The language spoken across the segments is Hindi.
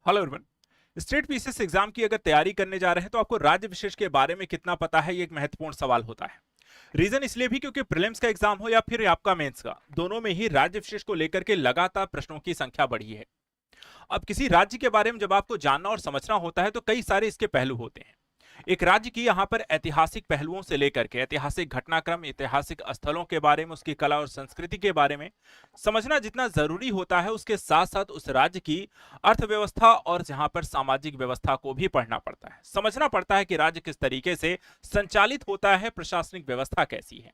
Hello everyone. State PCS exam की अगर तैयारी करने जा रहे हैं तो आपको राज्य विशेष के बारे में कितना पता है, ये एक महत्वपूर्ण सवाल होता है। रीजन इसलिए भी क्योंकि प्रीलिम्स का एग्जाम हो या फिर आपका मेंस का, दोनों में ही राज्य विशेष को लेकर के लगातार प्रश्नों की संख्या बढ़ी है। अब किसी राज्य के बारे में जब आपको जानना और समझना होता है तो कई सारे इसके पहलू होते हैं। एक राज्य की यहाँ पर ऐतिहासिक पहलुओं से लेकर के ऐतिहासिक घटनाक्रम, ऐतिहासिक स्थलों के बारे में, उसकी कला और संस्कृति के बारे में समझना जितना जरूरी होता है, उसके साथ साथ उस राज्य की अर्थव्यवस्था और जहां पर सामाजिक व्यवस्था को भी पढ़ना पड़ता है। समझना पड़ता है कि राज्य किस तरीके से संचालित होता है, प्रशासनिक व्यवस्था कैसी है,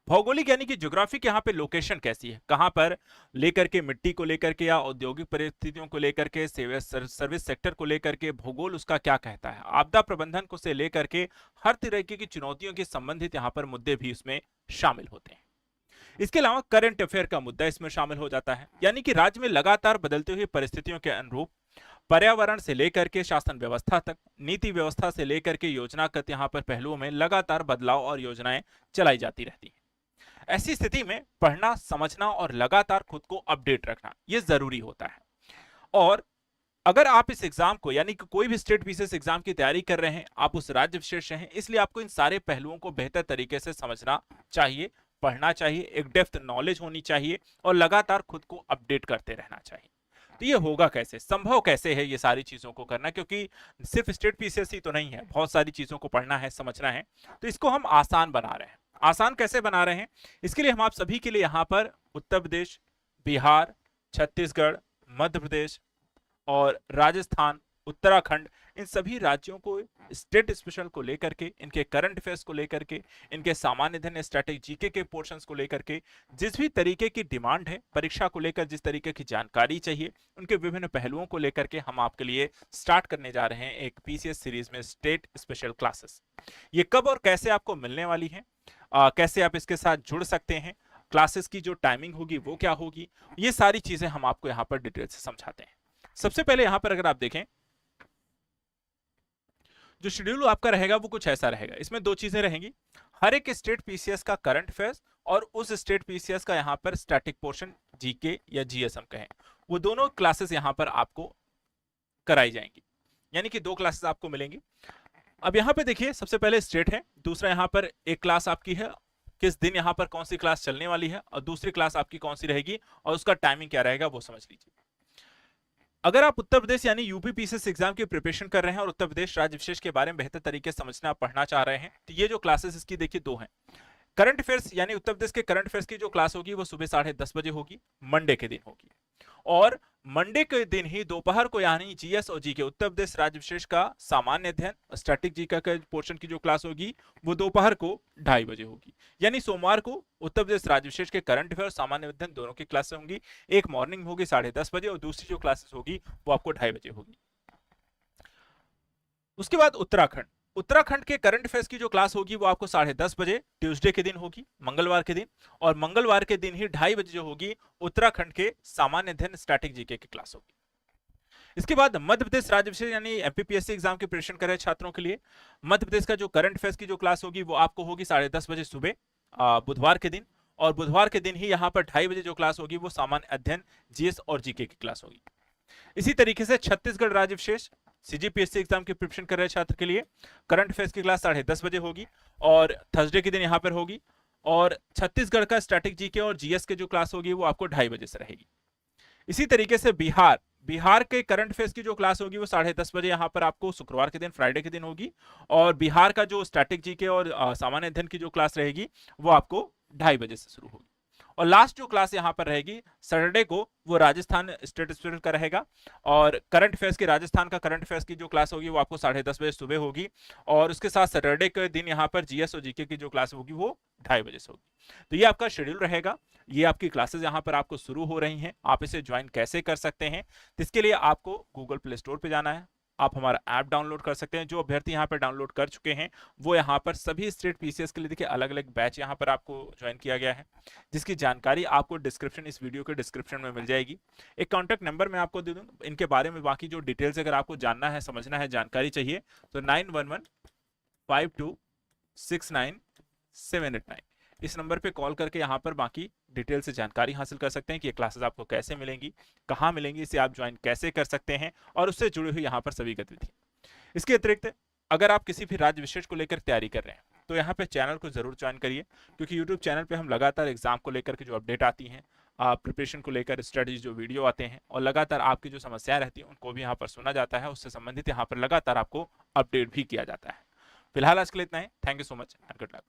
भौगोलिक यानी कि ज्योग्राफिक यहाँ पे लोकेशन कैसी है, कहां पर लेकर के मिट्टी को लेकर के या औद्योगिक परिस्थितियों को लेकर के, सर्विस सेक्टर को लेकर के भूगोल उसका क्या कहता है, आपदा प्रबंधन को से लेकर के हर तरीके की चुनौतियों के संबंधित यहाँ पर मुद्दे भी इसमें शामिल होते हैं। इसके अलावा करंट अफेयर का मुद्दा इसमें शामिल हो जाता है, यानी कि राज्य में लगातार बदलती हुई परिस्थितियों के अनुरूप पर्यावरण से लेकर के शासन व्यवस्था तक, नीति व्यवस्था से लेकर के योजनागत यहाँ पर पहलुओं में लगातार बदलाव और योजनाएं चलाई जाती रहती हैं। ऐसी स्थिति में पढ़ना, समझना और लगातार खुद को अपडेट रखना ये जरूरी होता है। और अगर आप इस एग्जाम को यानी कि कोई भी स्टेट पीसीएस एग्जाम की तैयारी कर रहे हैं, आप उस राज्य विशेष हैं, इसलिए आपको इन सारे पहलुओं को बेहतर तरीके से समझना चाहिए, पढ़ना चाहिए, एक डेप्थ नॉलेज होनी चाहिए और लगातार खुद को अपडेट करते रहना चाहिए। तो ये होगा कैसे, संभव कैसे है ये सारी चीजों को करना, क्योंकि सिर्फ स्टेट पीसीएस ही तो नहीं है, बहुत सारी चीजों को पढ़ना है, समझना है। तो इसको हम आसान बना रहे हैं। आसान कैसे बना रहे हैं, इसके लिए हम आप सभी के लिए यहाँ पर उत्तर प्रदेश, बिहार, छत्तीसगढ़, मध्य प्रदेश और राजस्थान, उत्तराखंड, इन सभी राज्यों को स्टेट स्पेशल को लेकर के, इनके करंट अफेयर्स को लेकर के, इनके सामान्य अध्ययन स्ट्रैटेजी जीके के पोर्शंस को लेकर के, जिस भी तरीके की डिमांड है परीक्षा को लेकर, जिस तरीके की जानकारी चाहिए, उनके विभिन्न पहलुओं को लेकर के हम आपके लिए स्टार्ट करने जा रहे हैं एक पीसीएस सीरीज में स्टेट स्पेशल क्लासेस। ये कब और कैसे आपको मिलने वाली है, कैसे आप इसके साथ जुड़ सकते हैं, क्लासेस की जो टाइमिंग होगी वो क्या होगी, ये सारी चीजें हम आपको यहाँ पर डिटेल से समझाते हैं। सबसे पहले यहां पर अगर आप देखें, जो शेड्यूल आपका रहेगा वो कुछ ऐसा रहेगा। इसमें दो चीजें रहेंगी, हर एक स्टेट पीसीएस का करंट अफेयर्स और उस स्टेट पीसीएस का यहां पर स्टैटिक पोर्शन, जीके या जीएस हम कहें, वो दोनों क्लासेस यहां पर आपको कराई जाएंगी, यानी कि दो क्लासेस आपको मिलेंगी। अब यहां पे देखिए, सबसे पहले स्टेट है, दूसरा यहां पर एक क्लास आपकी है, किस दिन यहां पर कौन सी क्लास चलने वाली है, और दूसरी क्लास आपकी कौन सी रहेगी और उसका टाइमिंग क्या रहेगा वो समझ लीजिए। अगर आप उत्तर प्रदेश यानी यूपी पीसीएस एग्जाम की प्रिपरेशन कर रहे हैं और उत्तर प्रदेश राज्य विशेष के बारे में बेहतर तरीके से समझना, पढ़ना चाह रहे हैं, तो ये जो क्लासेस इसकी देखिए दो हैं। करंट अफेयर्स यानी उत्तर प्रदेश के करंट अफेयर्स की जो क्लास होगी वो सुबह 10:30 बजे होगी, मंडे के दिन होगी। और मंडे के दिन ही दोपहर को यानी जीएस और जीके, उत्तर प्रदेश राज्य विशेष का सामान्य अध्ययन स्टैटिक जीके का पोर्शन की जो क्लास होगी वो दोपहर को 2:30 बजे होगी। यानी सोमवार को उत्तर प्रदेश राज्य विशेष के करंट अफेयर और सामान्य अध्ययन दोनों की क्लासेस होंगी। एक मॉर्निंग में होगी 10:30 बजे और दूसरी जो क्लासेस होगी वो आपको 2:30 बजे होगी। उसके बाद उत्तराखंड, उत्तराखंड के करंट अफेयर्स की जो क्लास होगी वो आपको 10:30 बजे ट्यूसडे के दिन होगी, मंगलवार के दिन, और मंगलवार के दिन ही 2:30 बजे जो होगी उत्तराखंड के सामान्य अध्ययन स्टैटिक जीके की क्लास होगी। इसके बाद मध्य प्रदेश राज्य विशेष यानी एमपीपीएससी एग्जाम की प्रिपरेशन कर रहे छात्रों के लिए मध्य प्रदेश का जो करंट अफेयर्स की जो क्लास होगी वो आपको होगी 10:30 बजे सुबह बुधवार के दिन, और बुधवार के दिन ही यहाँ पर 2:30 बजे जो क्लास होगी वो सामान्य अध्ययन जीएस और जीके की क्लास होगी। इसी तरीके से छत्तीसगढ़ राज्य विशेष सीजीपीएससी एग्जाम की प्रिपरेशन कर रहे छात्र के लिए करंट अफेयर्स की क्लास 10:30 बजे होगी और थर्सडे के दिन यहाँ पर होगी, और छत्तीसगढ़ का स्टैटिक जीके और जीएस की जो क्लास होगी वो आपको 2:30 बजे से रहेगी। इसी तरीके से बिहार, बिहार के करंट अफेयर्स की जो क्लास होगी वो 10:30 बजे यहाँ पर आपको शुक्रवार के दिन, फ्राइडे के दिन होगी, और बिहार का जो स्टैटिक जीके और सामान्य अध्ययन की जो क्लास रहेगी वो आपको 2:30 बजे से शुरू होगी। और लास्ट जो क्लास यहाँ पर रहेगी सैटरडे को वो राजस्थान स्टेट स्टूडेंट का रहेगा, और करंट अफेयर्स की राजस्थान का करंट अफेयर्स की जो क्लास होगी वो आपको 10:30 बजे सुबह होगी, और उसके साथ सैटरडे के दिन यहाँ पर जीएस और जीके की जो क्लास होगी वो 2:30 बजे से होगी। तो ये आपका शेड्यूल रहेगा, ये आपकी क्लासेस यहाँ पर आपको शुरू हो रही हैं। आप इसे ज्वाइन कैसे कर सकते हैं, तो इसके लिए आपको गूगल प्ले स्टोर पर जाना है, आप हमारा ऐप डाउनलोड कर सकते हैं। जो अभ्यर्थी यहाँ पर डाउनलोड कर चुके हैं वो यहाँ पर सभी स्टेट पीसीएस के लिए देखिए अलग अलग बैच यहाँ पर आपको ज्वाइन किया गया है, जिसकी जानकारी आपको डिस्क्रिप्शन, इस वीडियो के डिस्क्रिप्शन में मिल जाएगी। एक कॉन्टैक्ट नंबर मैं आपको दे दूँ, इनके बारे में बाकी जो डिटेल्स अगर आपको जानना है, समझना है, जानकारी चाहिए तो 9115269789, इस नंबर पे कॉल करके यहाँ पर बाकी डिटेल से जानकारी हासिल कर सकते हैं कि ये क्लासेस आपको कैसे मिलेंगी, कहाँ मिलेंगी, इसे आप ज्वाइन कैसे कर सकते हैं और उससे जुड़ी हुई यहाँ पर सभी गतिविधि। इसके अतिरिक्त अगर आप किसी भी राज्य विशेष को लेकर तैयारी कर रहे हैं तो यहाँ पे चैनल को जरूर ज्वाइन करिए, क्योंकि यूट्यूब चैनल पे हम लगातार एग्जाम को लेकर के जो अपडेट आती हैं, प्रिपरेशन को लेकर स्ट्रेटजी जो वीडियो आते हैं और लगातार आपकी जो समस्याएं रहती हैं उनको भी यहाँ पर सुना जाता है, उससे संबंधित यहाँ पर लगातार आपको अपडेट भी किया जाता है। फिलहाल आज के लिए इतना ही। Thank you so much and good luck.